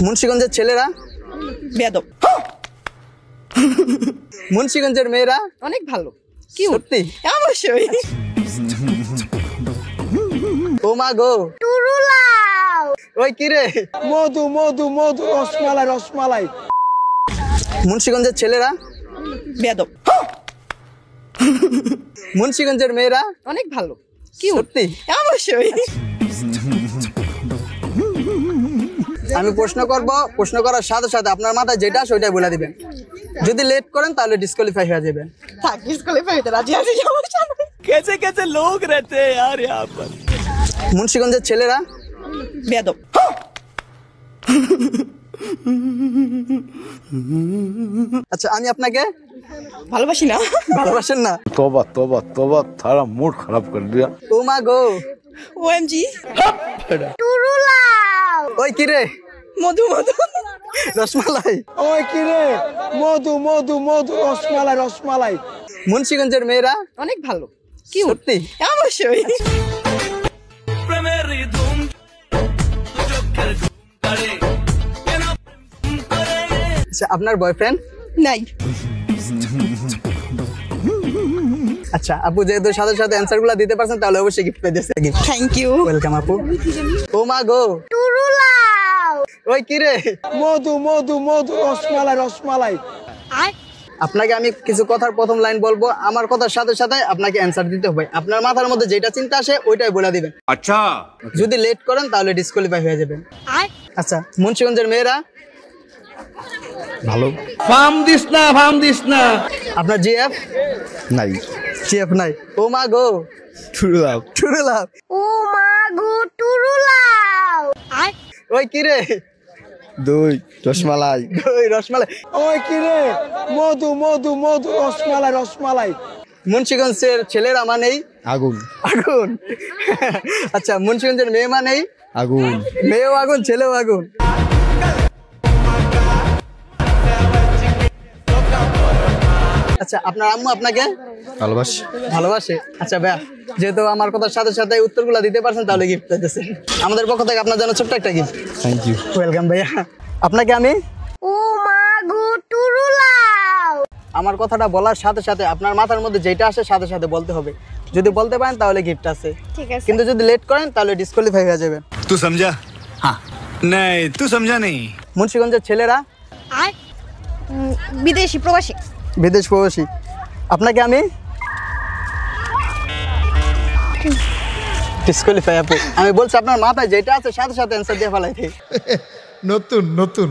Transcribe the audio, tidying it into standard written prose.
মুন্সিগঞ্জের ছেলেরা বেয়াদব। মুন্সিগঞ্জের মেয়েরা অনেক ভালো। কি সত্যি? অবশ্যই। ও মা গো টুরুলাও ওই কি রে? মধু মধু মধু রসমালাই রসমালাই। মুন্সিগঞ্জের ছেলেরা বেয়াদব। মুন্সিগঞ্জের মেয়েরা অনেক ভালো। কি সত্যি? অবশ্যই। আমি প্রশ্ন করব, প্রশ্ন করার সাথে সাথে আপনার মাথায় যেটা আসে ওইটাই বলে দিবেন। যদি লেট করেন তাহলে ডিসকোয়ালিফাই হয়ে যাবেন। থাক, ডিসকোয়ালিফাই হতে রাজি আছি, সমস্যা নেই। कैसे कैसे लोग रहते हैं यार यहाँ पर। মুন্সিগঞ্জের ছেলেরা বেয়াদব। আচ্ছা, আমি আপনাকে ভালোবাসি না। ভালোবাসেন না? तौबा तौबा तौबा थारा मूड खराब कर दिया। ও মা গো ওএমজি। টুরুলাও ওই কি রে? মধু মধু। রসমালাই। ওই কি রে? মধু মধু মধু রসমালাই রসমালাই। মুন্সিগঞ্জের মেয়েরা অনেক ভালো। কি সত্যি? অবশ্যই। আচ্ছা, আপনার বয়ফ্রেন্ড নাই। আচ্ছা আপু, যেহেতু সাথে সাথে অ্যান্সার গুলা দিতে পারছেন তাহলে অবশ্যই গিফট পেয়ে যাচ্ছে। Thank you. ওয়েলকাম আপু। ও মা গো টুরুলাও ওই কি রে? মধু মধু মধু রসমালাই রসমালাই। আপনাকে আমি কিছু কথার প্রথম লাইন বলবো, আমার কথার সাথে সাথে আপনাকে অ্যান্সার দিতে হবে। আপনার মাথার মধ্যে যেটা চিন্তা আসে ওইটাই বলে দিবেন। अच्छा যদি লেট করেন তাহলে ডিসকোয়ালিফাই হয়ে যাবেন। আচ্ছা, মুন্সিগঞ্জের মেয়েরা ভালো ফার্ম দিস না। আপনার জিএফ নাই জিএফ নাই। ও মা গো টুরুলাও টুরুলাভ। ও মা গো টুরুলাও ওই কি রে? দই রসমালাই ওই রসমালাই। ওই কি রে? মধু মধু মধু রসমালাই রসমালাই। মুন্সিগঞ্জের ছেলেরা মানেই আগুন আগুন। আচ্ছা, মুন্সিগঞ্জের মেয়ে মানেই আগুন মেয়েও আগুন, ছেলেও আগুন। আচ্ছা, আপনার আম্মু আপনাকে ভালোবাস ভালোবাসে? আচ্ছা ভাইয়া, যেহেতু আমার কথার সাথে সাথে উত্তরগুলো দিতে পারছেন তাহলে গিফট পেতেছেন আমাদের পক্ষ থেকে। আপনার জন্য ছোট্ট একটা গিফট। Thank you. ওয়েলকাম ভাইয়া। আপনাকে আমি ও মা গো টুরুলাও আমার কথাটা বলার সাথে সাথে আপনার মাথার মধ্যে যেটা আসে সাথে সাথে বলতে হবে। যদি বলতে পারেন তাহলে গিফট আছে, ঠিক আছে। কিন্তু যদি লেট করেন তাহলে ডিসকোয়ালিফাই হয়ে যাবেন। तू समझा? हाँ नहीं तू समझा नहीं। মুন্সিগঞ্জের ছেলেরা বিদেশি প্রবাসী। বিদেশ প্রবাসী। আপনাকে আমি ডিসকোয়ালিফাই আপু। আমি বলছি আপনার মাথায় যেটা আছে সাথে সাথে অ্যান্সার দিয়ে ফেলাইতে। নতুন নতুন